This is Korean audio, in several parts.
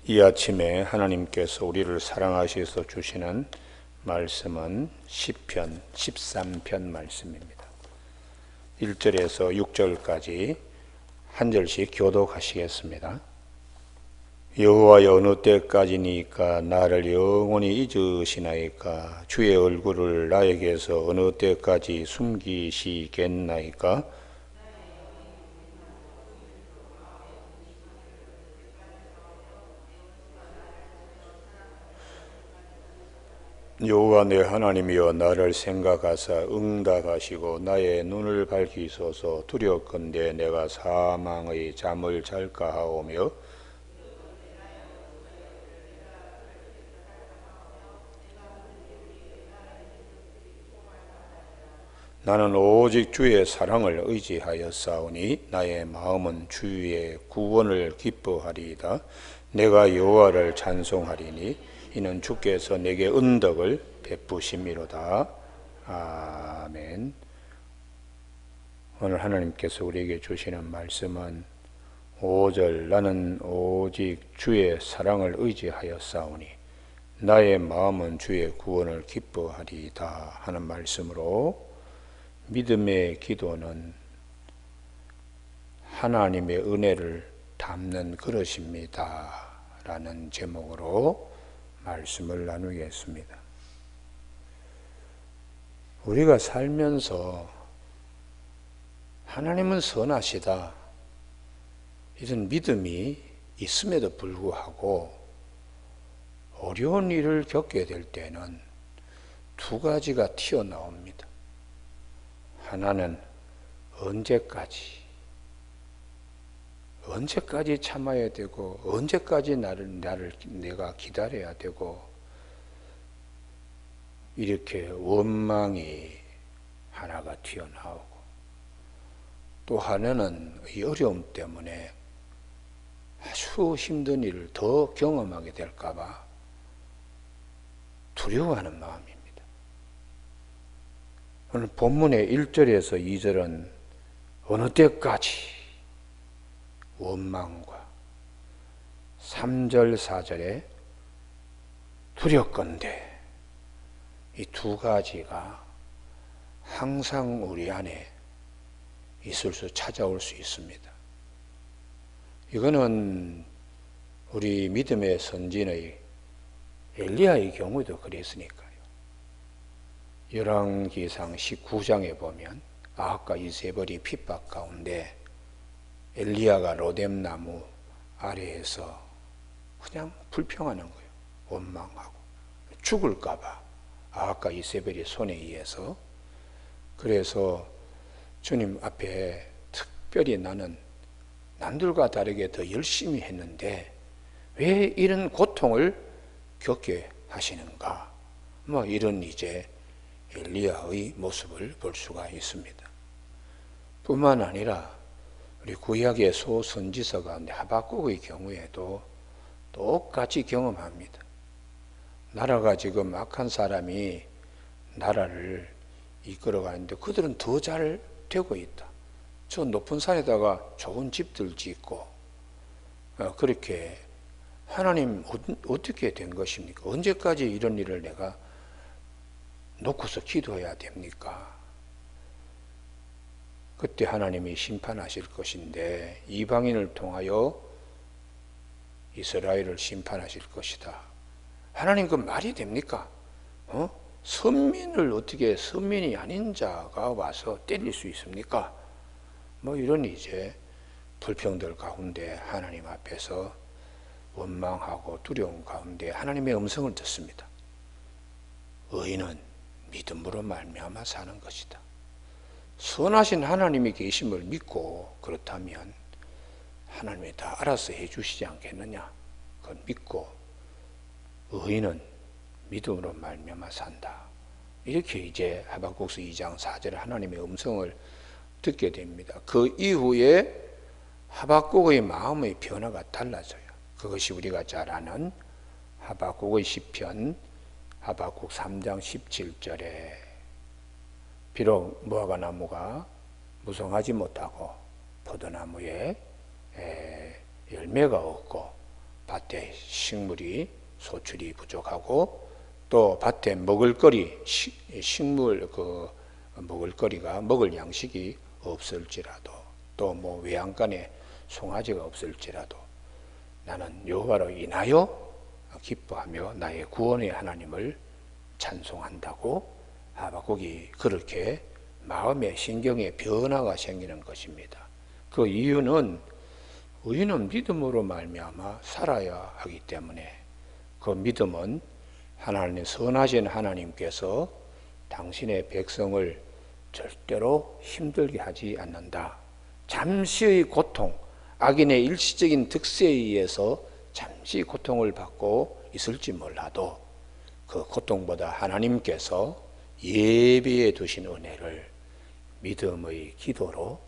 이 아침에 하나님께서 우리를 사랑하셔서 주시는 말씀은 시편 13편 말씀입니다. 1절에서 6절까지 한 절씩 교독하시겠습니다. 여호와여, 어느 때까지니까 나를 영원히 잊으시나이까? 주의 얼굴을 나에게서 어느 때까지 숨기시겠나이까? 여호와 내 하나님이여, 나를 생각하사 응답하시고 나의 눈을 밝히소서. 두렵건대 내가 사망의 잠을 잘까 하오며 나는 오직 주의 사랑을 의지하였사오니 나의 마음은 주의 구원을 기뻐하리이다. 내가 여호와를 찬송하리니 이는 주께서 내게 은덕을 베푸심이로다. 아멘. 오늘 하나님께서 우리에게 주시는 말씀은 5절, 나는 오직 주의 사랑을 의지하였사오니 나의 마음은 주의 구원을 기뻐하리이다 하는 말씀으로, 믿음의 기도는 하나님의 은혜를 담는 그릇입니다 라는 제목으로 말씀을 나누겠습니다. 우리가 살면서 하나님은 선하시다 이런 믿음이 있음에도 불구하고 어려운 일을 겪게 될 때는 두 가지가 튀어나옵니다. 하나는 언제까지 참아야 되고, 언제까지 내가 기다려야 되고, 이렇게 원망이 하나가 튀어나오고, 또 하나는 이 어려움 때문에 아주 힘든 일을 더 경험하게 될까봐 두려워하는 마음입니다. 오늘 본문의 1절에서 2절은 어느 때까지 원망과, 3절 4절에 두렵건대, 이 두 가지가 항상 우리 안에 찾아올 수 있습니다. 이거는 우리 믿음의 선진의 엘리야의 경우도 그랬으니까요. 열왕기상 19장에 보면 아합과 이세벨이 핍박 가운데 엘리야가 로뎀나무 아래에서 그냥 불평하는 거예요. 원망하고 죽을까봐, 아합과 이세벨이 손에 의해서. 그래서 주님 앞에 특별히 나는 남들과 다르게 더 열심히 했는데 왜 이런 고통을 겪게 하시는가, 이런 이제 엘리야의 모습을 볼 수가 있습니다. 뿐만 아니라 우리 구약의 소선지서 가운데 하박국의 경우에도 똑같이 경험합니다. 나라가 지금 악한 사람이 나라를 이끌어가는데 그들은 더 잘 되고 있다. 저 높은 산에다가 좋은 집들 짓고, 그렇게 하나님 어떻게 된 것입니까? 언제까지 이런 일을 내가 놓고서 기도해야 됩니까? 그때 하나님이 심판하실 것인데, 이방인을 통하여 이스라엘을 심판하실 것이다. 하나님, 그 말이 됩니까? 선민이 아닌 자가 와서 때릴 수 있습니까? 이런 이제 불평들 가운데 하나님 앞에서 원망하고 두려움 가운데 하나님의 음성을 듣습니다. 의인은 믿음으로 말미암아 사는 것이다. 선하신 하나님이 계심을 믿고, 그렇다면 하나님이 다 알아서 해주시지 않겠느냐, 그걸 믿고 의인은 믿음으로 말미암아 산다. 이렇게 이제 하박국서 2장 4절에 하나님의 음성을 듣게 됩니다. 그 이후에 하박국의 마음의 변화가 달라져요. 그것이 우리가 잘 아는 하박국의 시편 하박국 3장 17절에 비록 무화과나무가 무성하지 못하고 포도나무에 열매가 없고 밭에 식물이 소출이 부족하고 또 밭에 먹을거리 식물 먹을거리가 먹을 양식이 없을지라도 또 뭐 외양간에 송아지가 없을지라도 나는 여호와로 인하여 기뻐하며 나의 구원의 하나님을 찬송한다고 하박국이 그렇게 마음의 신경에 변화가 생기는 것입니다. 그 이유는 의인은 믿음으로 말미암아 살아야 하기 때문에 그 믿음은 하나님 선하신 하나님께서 당신의 백성을 절대로 힘들게 하지 않는다. 잠시의 고통, 악인의 일시적인 득세에 의해서 잠시 고통을 받고 있을지 몰라도 그 고통보다 하나님께서 예비해 두신 은혜를 믿음의 기도로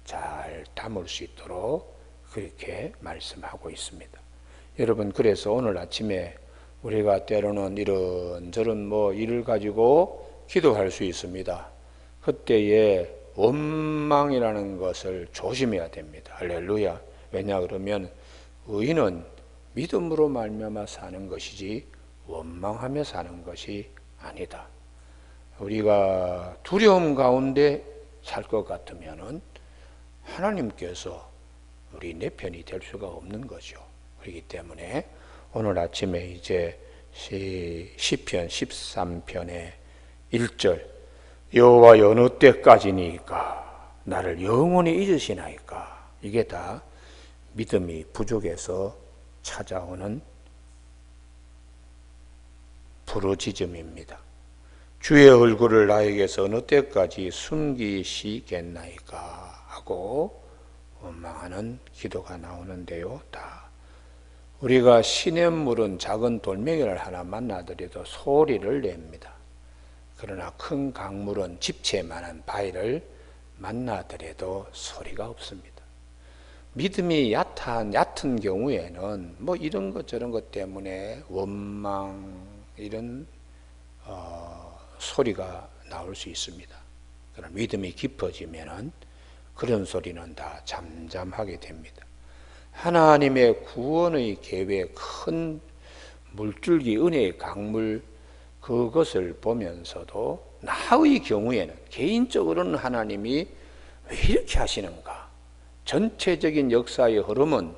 잘 담을 수 있도록 그렇게 말씀하고 있습니다. 여러분, 그래서 오늘 아침에 우리가 때로는 이런저런 일을 가지고 기도할 수 있습니다. 그때에 원망이라는 것을 조심해야 됩니다. 할렐루야. 왜냐 그러면 의인은 믿음으로 말미암아 사는 것이지 원망하며 사는 것이 아니다. 우리가 두려움 가운데 살 것 같으면은 하나님께서 우리 내 편이 될 수가 없는 거죠. 그렇기 때문에 오늘 아침에 이제 시편 13편의 1절 여호와 어느 때까지니까 나를 영원히 잊으시나이까, 이게 다 믿음이 부족해서 찾아오는 부르짖음입니다. 주의 얼굴을 나에게서 어느 때까지 숨기시겠나이까 하고 원망하는 기도가 나오는데요. 다 우리가 시냇물은 작은 돌멩이를 하나 만나더라도 소리를 냅니다. 그러나 큰 강물은 집채만한 바위를 만나더라도 소리가 없습니다. 믿음이 얕은 경우에는 이런 것 저런 것 때문에 원망 이런 소리가 나올 수 있습니다. 그러나 믿음이 깊어지면은 그런 소리는 다 잠잠하게 됩니다. 하나님의 구원의 계획, 큰 물줄기, 은혜의 강물, 그것을 보면서도 나의 경우에는 개인적으로는 하나님이 왜 이렇게 하시는가? 전체적인 역사의 흐름은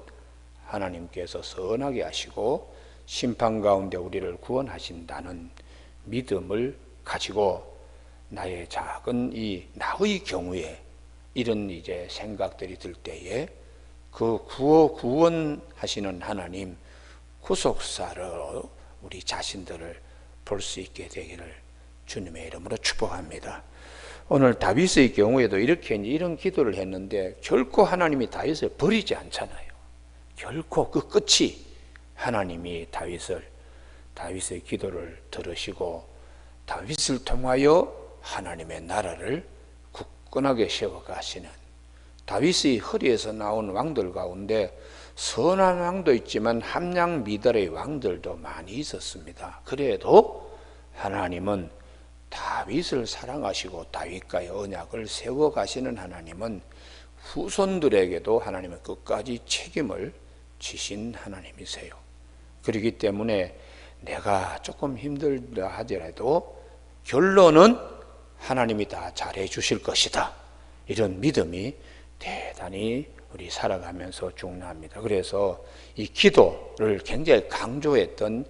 하나님께서 선하게 하시고 심판 가운데 우리를 구원하신다는 믿음을 가지고 나의 작은 나의 경우에 이런 이제 생각들이 들 때에 그 구원하시는 하나님 구속사로 우리 자신들을 볼 수 있게 되기를 주님의 이름으로 축복합니다. 오늘 다윗의 경우에도 이런 기도를 했는데 결코 하나님이 다윗을 버리지 않잖아요. 결코 그 끝이 하나님이 다윗의 기도를 들으시고 다윗을 통하여 하나님의 나라를 굳건하게 세워가시는, 다윗의 허리에서 나온 왕들 가운데 선한 왕도 있지만 함량 미달의 왕들도 많이 있었습니다. 그래도 하나님은 다윗을 사랑하시고 다윗과의 언약을 세워가시는 하나님은 후손들에게도 하나님은 끝까지 책임을 지신 하나님이세요. 그렇기 때문에 내가 조금 힘들다 하더라도 결론은 하나님이 다 잘해 주실 것이다, 이런 믿음이 대단히 우리 살아가면서 중요합니다. 그래서 이 기도를 굉장히 강조했던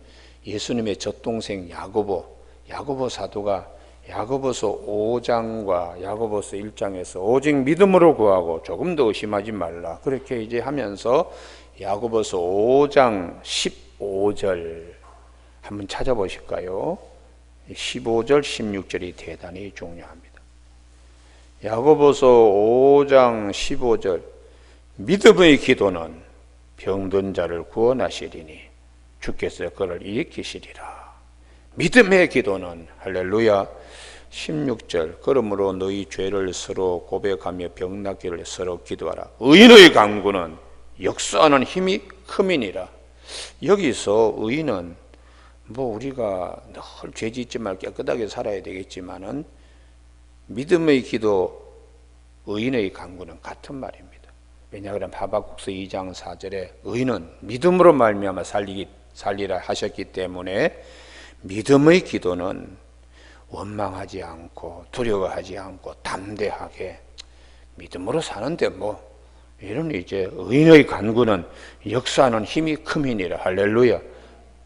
예수님의 젖동생 야고보 사도가 야고보서 5장과 야고보서 1장에서 오직 믿음으로 구하고 조금 더 의심하지 말라, 그렇게 이제 하면서 야고보서 5장 15절 한번 찾아보실까요? 15절 16절이 대단히 중요합니다. 야고보서 5장 15절 믿음의 기도는 병든 자를 구원하시리니 주께서 그를 일으키시리라. 믿음의 기도는 할렐루야. 16절 그러므로 너희 죄를 서로 고백하며 병 낫기를 서로 기도하라. 의인의 간구는 역사하는 힘이 크미니라. 여기서 의인은 우리가 늘 죄 짓지 말고 깨끗하게 살아야 되겠지만은 믿음의 기도, 의인의 간구는 같은 말입니다. 왜냐하면 하박국서 2장 4절에 의인은 믿음으로 말미암아 살리라 하셨기 때문에 믿음의 기도는 원망하지 않고 두려워하지 않고 담대하게 믿음으로 사는데 뭐 이런 이제 의인의 간구는 역사하는 힘이 큼이니라. 할렐루야.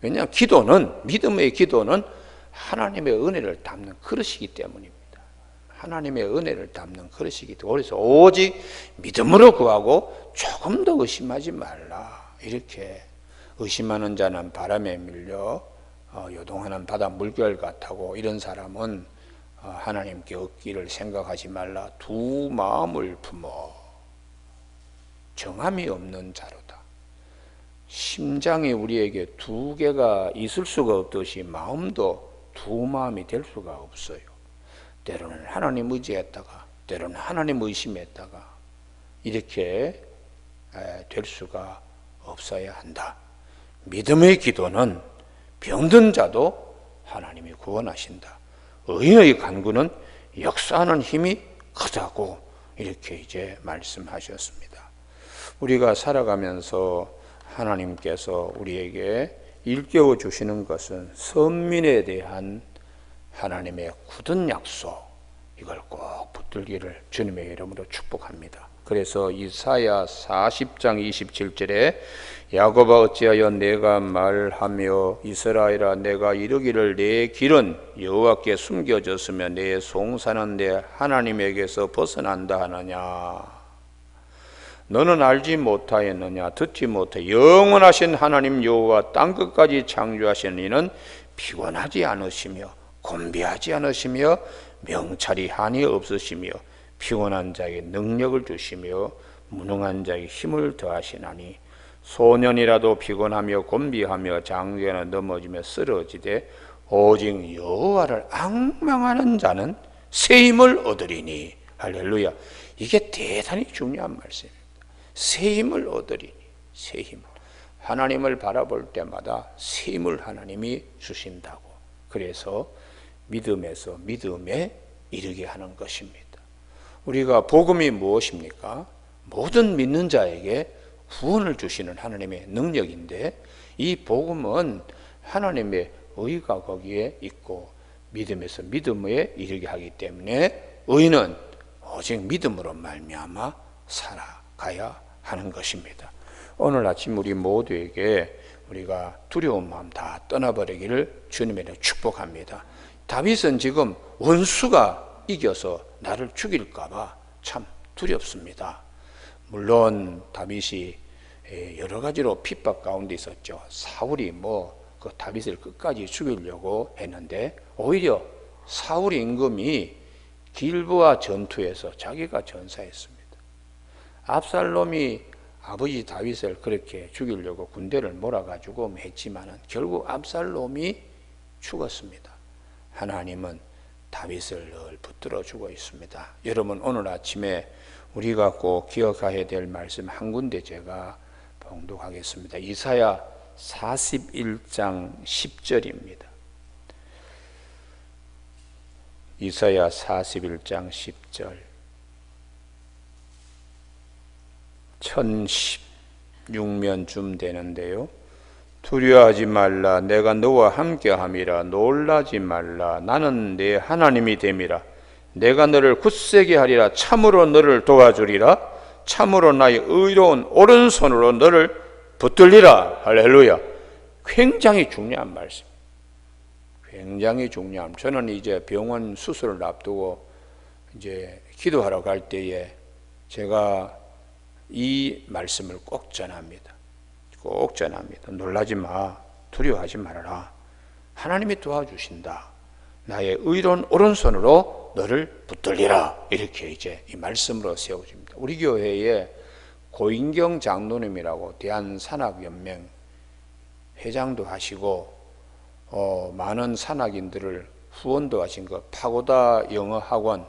왜냐하면 기도는, 믿음의 기도는 하나님의 은혜를 담는 그릇이기 때문입니다. 하나님의 은혜를 담는 그릇이기 때문에 그래서 오직 믿음으로 구하고 조금 더 의심하지 말라. 이렇게 의심하는 자는 바람에 밀려 요동하는 바다 물결 같다고 이런 사람은 하나님께 얻기를 생각하지 말라. 두 마음을 품어 정함이 없는 자로다. 심장이 우리에게 두 개가 있을 수가 없듯이 마음도 두 마음이 될 수가 없어요. 때로는 하나님 의지했다가 때로는 하나님 의심했다가 이렇게 될 수가 없어야 한다. 믿음의 기도는 병든 자도 하나님이 구원하신다. 의인의 간구는 역사하는 힘이 크다고 이렇게 이제 말씀하셨습니다. 우리가 살아가면서 하나님께서 우리에게 일깨워 주시는 것은 선민에 대한 하나님의 굳은 약속, 이걸 꼭 붙들기를 주님의 이름으로 축복합니다. 그래서 이사야 40장 27절에 야곱아 어찌하여 내가 말하며 이스라엘아 내가 이르기를 내 길은 여호와께 숨겨졌으며 내 송사는 내 하나님에게서 벗어난다 하느냐. 너는 알지 못하였느냐 듣지 못해 영원하신 하나님 여호와 땅끝까지 창조하신 이는 피곤하지 않으시며 곤비하지 않으시며 명찰이 한이 없으시며 피곤한 자에게 능력을 주시며 무능한 자에게 힘을 더하시나니 소년이라도 피곤하며 곤비하며 장개는 넘어지며 쓰러지되 오직 여호와를 앙망하는 자는 새 힘을 얻으리니. 할렐루야. 이게 대단히 중요한 말씀입니다. 새 힘을 얻으리니. 새 힘을 하나님을 바라볼 때마다 새 힘을 하나님이 주신다고. 그래서 믿음에서 믿음에 이르게 하는 것입니다. 우리가 복음이 무엇입니까? 모든 믿는 자에게 구원을 주시는 하나님의 능력인데 이 복음은 하나님의 의가 거기에 있고 믿음에서 믿음에 이르게 하기 때문에 의인은 오직 믿음으로 말미암아 살아가야 하는 것입니다. 오늘 아침 우리 모두에게 우리가 두려운 마음 다 떠나버리기를 주님의 축복합니다. 다윗은 지금 원수가 이겨서 나를 죽일까봐 참 두렵습니다. 물론 다윗이 여러 가지로 핍박 가운데 있었죠. 사울이 그 다윗을 끝까지 죽이려고 했는데 오히려 사울 임금이 길보아 전투에서 자기가 전사했습니다. 압살롬이 아버지 다윗을 그렇게 죽이려고 군대를 몰아가지고 했지만은 결국 압살롬이 죽었습니다. 하나님은 다윗을 늘 붙들어 주고 있습니다. 여러분 오늘 아침에 우리가 꼭 기억해야 될 말씀 한 군데 제가 봉독하겠습니다. 이사야 41장 10절입니다. 이사야 41장 10절 1016면쯤 되는데요. 두려워하지 말라 내가 너와 함께함이라 놀라지 말라 나는 네 하나님이 됨이라 내가 너를 굳세게 하리라 참으로 너를 도와주리라 참으로 나의 의로운 오른손으로 너를 붙들리라. 할렐루야. 굉장히 중요한 말씀. 굉장히 중요한. 저는 이제 병원 수술을 앞두고 이제 기도하러 갈 때에 제가 이 말씀을 꼭 전합니다. 꼭 전합니다. 놀라지 마. 두려워하지 말아라. 하나님이 도와주신다. 나의 의로운 오른손으로 너를 붙들리라. 이렇게 이제 이 말씀으로 세워집니다. 우리 교회에 고인경 장로님이라고 대한산악연맹 회장도 하시고 많은 산악인들을 후원도 하신 그 파고다 영어학원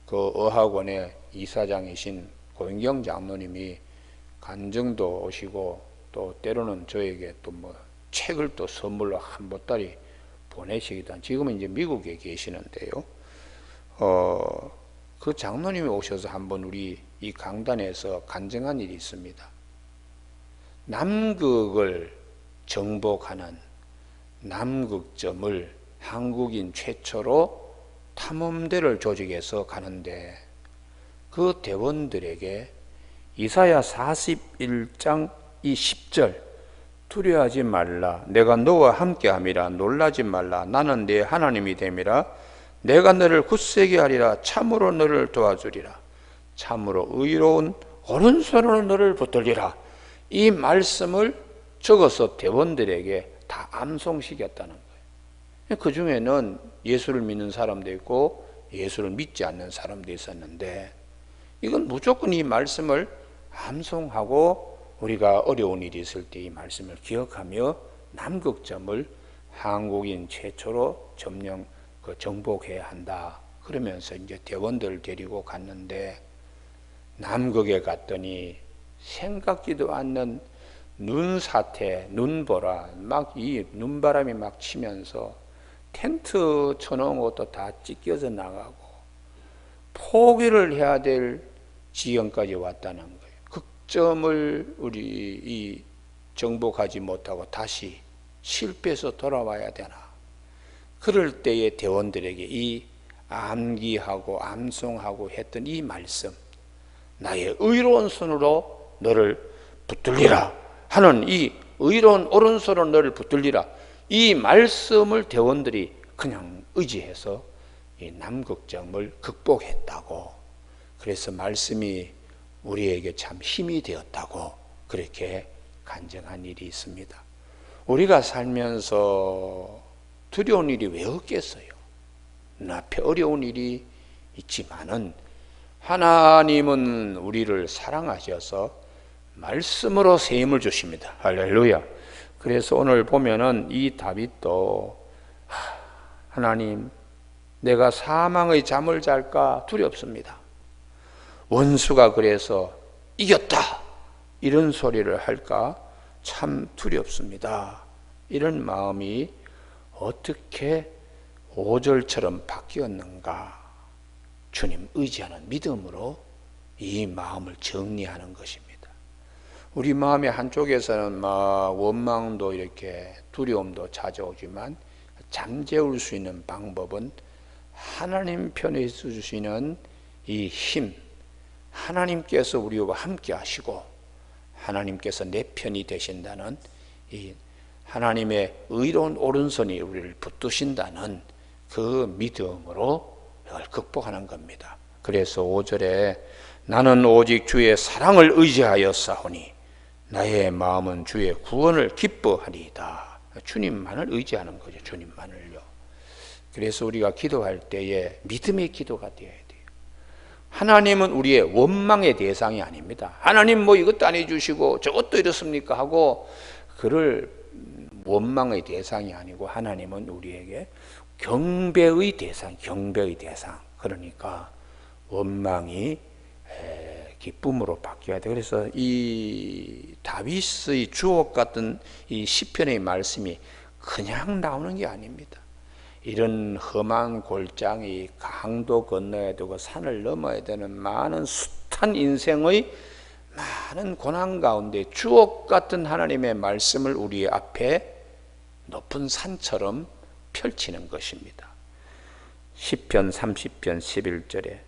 그 어학원의 이사장이신 고인경 장로님이 간증도 오시고 또 때로는 저에게 또 책을 또 선물로 한 보따리 보내시기도 한 지금은 이제 미국에 계시는데요. 그 장로님이 오셔서 한번 우리 이 강단에서 간증한 일이 있습니다. 남극을 정복하는 남극점을 한국인 최초로 탐험대를 조직해서 가는데 그 대원들에게 이사야 41장 이 10절 두려워하지 말라 내가 너와 함께함이라 놀라지 말라 나는 네 하나님이 됨이라 내가 너를 굳세게 하리라 참으로 너를 도와주리라 참으로 의로운 오른손으로 너를 붙들리라 이 말씀을 적어서 대원들에게 다 암송시켰다는 거예요. 그 중에는 예수를 믿는 사람도 있고 예수를 믿지 않는 사람도 있었는데 이건 무조건 이 말씀을 암송하고 우리가 어려운 일이 있을 때 이 말씀을 기억하며 남극점을 한국인 최초로 정복해야 한다. 그러면서 이제 대원들을 데리고 갔는데 남극에 갔더니 생각지도 않는 눈사태, 눈보라, 막 이 눈바람이 막 치면서 텐트 쳐놓은 것도 다 찢겨져 나가고 포기를 해야 될 지경까지 왔다는 거예요. 극점을 우리 이 정복하지 못하고 다시 실패해서 돌아와야 되나? 그럴 때에 대원들에게 이 암기하고 암송하고 했던 이 말씀, 나의 의로운 손으로 너를 붙들리라 하는 이 의로운 오른손으로 너를 붙들리라 이 말씀을 대원들이 그냥 의지해서 이 남극점을 극복했다고. 그래서 말씀이 우리에게 참 힘이 되었다고 그렇게 간증한 일이 있습니다. 우리가 살면서 두려운 일이 왜 없겠어요? 눈앞에 어려운 일이 있지만은 하나님은 우리를 사랑하셔서 말씀으로 새 힘을 주십니다. 할렐루야. 그래서 오늘 보면은 이 다윗도 하나님 내가 사망의 잠을 잘까 두렵습니다. 원수가 그래서 이겼다 이런 소리를 할까 참 두렵습니다. 이런 마음이 어떻게 5절처럼 바뀌었는가? 주님 의지하는 믿음으로 이 마음을 정리하는 것입니다. 우리 마음의 한쪽에서는 막 원망도 이렇게 두려움도 찾아오지만 잠재울 수 있는 방법은 하나님 편에 주시는 이 힘, 하나님께서 우리와 함께 하시고 하나님께서 내 편이 되신다는 이 하나님의 의로운 오른손이 우리를 붙드신다는 그 믿음으로 이걸 극복하는 겁니다. 그래서 5절에 나는 오직 주의 사랑을 의지하여 싸우니 나의 마음은 주의 구원을 기뻐하리이다. 주님만을 의지하는 거죠. 주님만을요. 그래서 우리가 기도할 때에 믿음의 기도가 되어야 돼요. 하나님은 우리의 원망의 대상이 아닙니다. 하나님 뭐 이것도 안 해주시고 저것도 이렇습니까 하고 그를 원망의 대상이 아니고 하나님은 우리에게 경배의 대상, 경배의 대상. 그러니까 원망이 기쁨으로 바뀌어야 돼. 그래서 이 다윗의 주옥 같은 이 시편의 말씀이 그냥 나오는 게 아닙니다. 이런 험한 골장이 강도 건너야 되고 산을 넘어야 되는 많은 숱한 인생의 많은 고난 가운데 주옥 같은 하나님의 말씀을 우리 앞에 높은 산처럼 펼치는 것입니다. 시편 30편 11절에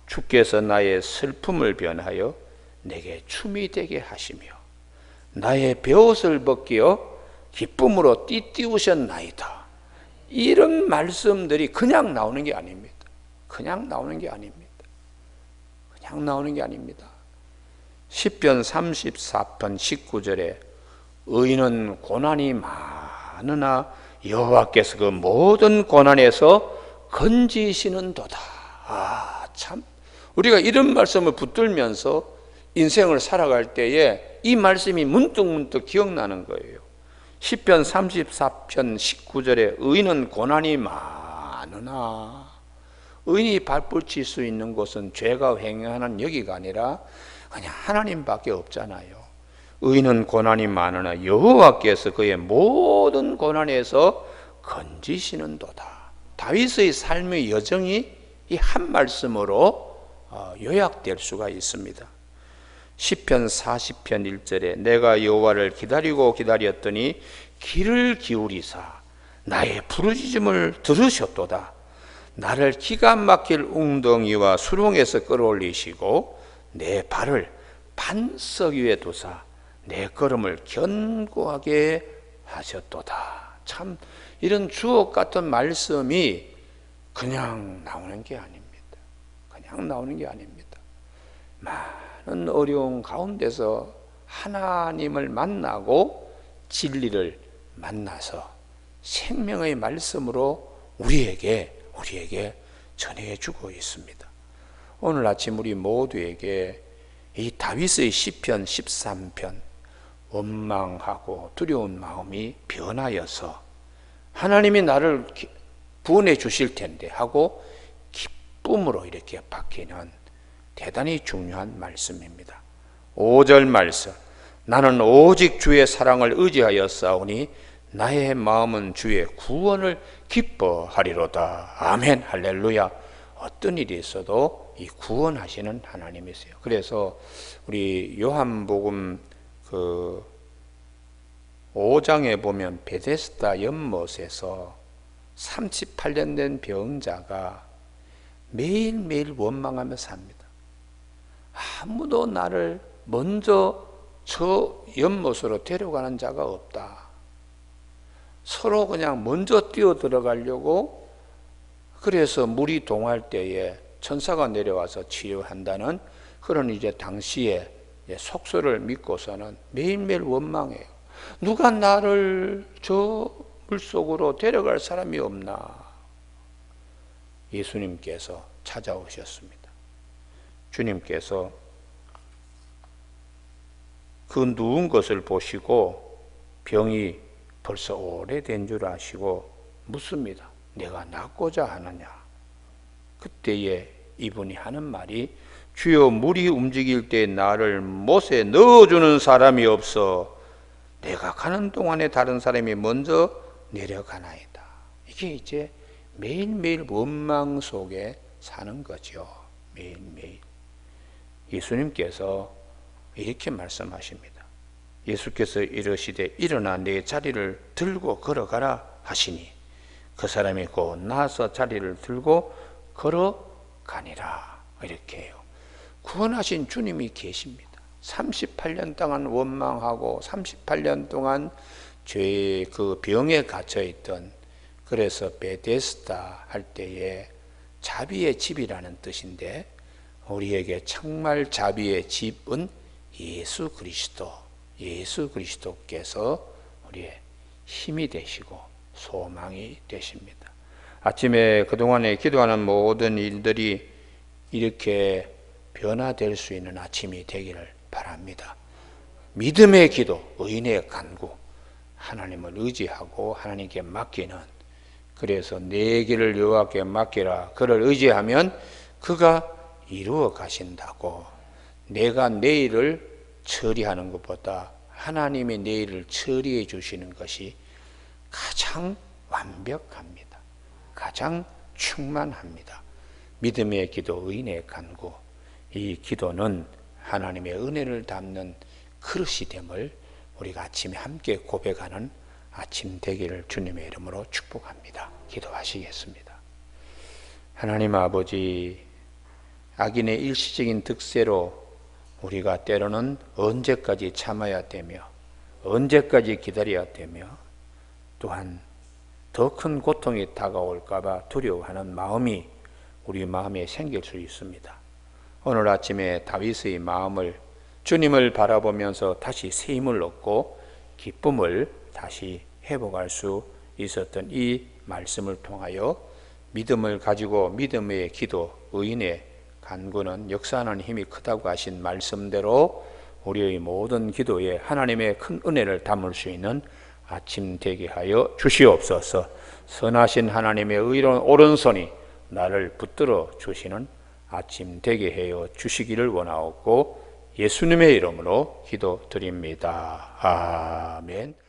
주께서 나의 슬픔을 변하여 내게 춤이 되게 하시며 나의 베옷을 벗기어 기쁨으로 띠띠우셨나이다. 이런 말씀들이 그냥 나오는 게 아닙니다. 그냥 나오는 게 아닙니다. 그냥 나오는 게 아닙니다. 시편 34편 19절에 의인은 고난이 많으나 여호와께서 그 모든 고난에서 건지시는도다. 참 우리가 이런 말씀을 붙들면서 인생을 살아갈 때에 이 말씀이 문득문득 기억나는 거예요. 시편 34편 19절에 의인은 고난이 많으나, 의인이 발붙일 수 있는 곳은 죄가 횡행하는 여기가 아니라 그냥 하나님밖에 없잖아요. 의인은 고난이 많으나 여호와께서 그의 모든 고난에서 건지시는도다. 다윗의 삶의 여정이 이 한 말씀으로 요약될 수가 있습니다. 시편 40편 1절에 내가 여호와를 기다리고 기다렸더니 귀를 기울이사 나의 부르짖음을 들으셨도다. 나를 기가 막힐 웅덩이와 수렁에서 끌어올리시고 내 발을 반석 위에 두사 내 걸음을 견고하게 하셨도다. 참 이런 주옥 같은 말씀이 그냥 나오는 게 아닙니다. 그냥 나오는 게 아닙니다. 많은 어려운 가운데서 하나님을 만나고 진리를 만나서 생명의 말씀으로 우리에게 전해주고 있습니다. 오늘 아침 우리 모두에게 이 다윗의 시편 13편 원망하고 두려운 마음이 변하여서 하나님이 나를 구원해 주실 텐데 하고 기쁨으로 이렇게 바뀌는 대단히 중요한 말씀입니다. 5절 말씀 나는 오직 주의 사랑을 의지하여 싸우니 나의 마음은 주의 구원을 기뻐하리로다. 아멘 할렐루야. 어떤 일이 있어도 이 구원하시는 하나님이세요. 그래서 우리 요한복음 5장에 보면 베데스다 연못에서 38년 된 병자가 매일매일 원망하며 삽니다. 아무도 나를 먼저 저 연못으로 데려가는 자가 없다. 서로 그냥 먼저 뛰어 들어가려고 그래서 물이 동할 때에 천사가 내려와서 치유한다는 그런 이제 당시에 속설을 믿고서는 매일매일 원망해요. 누가 나를 저 물속으로 데려갈 사람이 없나? 예수님께서 찾아오셨습니다. 주님께서 그 누운 것을 보시고 병이 벌써 오래된 줄 아시고 묻습니다. 내가 낫고자 하느냐? 그때에 이분이 하는 말이 주여 물이 움직일 때 나를 못에 넣어주는 사람이 없어 내가 가는 동안에 다른 사람이 먼저 내려가나이다. 이게 이제 매일매일 원망 속에 사는 거죠. 매일매일. 예수님께서 이렇게 말씀하십니다. 예수께서 이르시되 일어나 내 자리를 들고 걸어가라 하시니 그 사람이 곧 나서 자리를 들고 걸어가니라. 이렇게 해요. 구원하신 주님이 계십니다. 38년 동안 원망하고 38년 동안 죄의 그 병에 갇혀있던, 그래서 베데스다 할 때에 자비의 집이라는 뜻인데 우리에게 정말 자비의 집은 예수 그리스도께서 우리의 힘이 되시고 소망이 되십니다. 아침에 그동안에 기도하는 모든 일들이 이렇게 변화될 수 있는 아침이 되기를 바랍니다. 믿음의 기도, 의인의 간구, 하나님을 의지하고 하나님께 맡기는, 그래서 내 길을 여호와께 맡기라. 그를 의지하면 그가 이루어 가신다고. 내가 내 일을 처리하는 것보다 하나님이 내 일을 처리해 주시는 것이 가장 완벽합니다. 가장 충만합니다. 믿음의 기도, 의인의 간구, 이 기도는 하나님의 은혜를 담는 그릇이 됨을 우리가 아침에 함께 고백하는 아침 되기를 주님의 이름으로 축복합니다. 기도하시겠습니다. 하나님 아버지, 악인의 일시적인 득세로 우리가 때로는 언제까지 참아야 되며 언제까지 기다려야 되며 또한 더 큰 고통이 다가올까 봐 두려워하는 마음이 우리 마음에 생길 수 있습니다. 오늘 아침에 다윗의 마음을 주님을 바라보면서 다시 새 힘을 얻고 기쁨을 다시 회복할 수 있었던 이 말씀을 통하여 믿음을 가지고 믿음의 기도, 의인의 간구는 역사하는 힘이 크다고 하신 말씀대로 우리의 모든 기도에 하나님의 큰 은혜를 담을 수 있는 아침 되게 하여 주시옵소서. 선하신 하나님의 의로운 오른손이 나를 붙들어 주시는 아침 되게 하여 주시기를 원하옵고 예수님의 이름으로 기도드립니다. 아멘.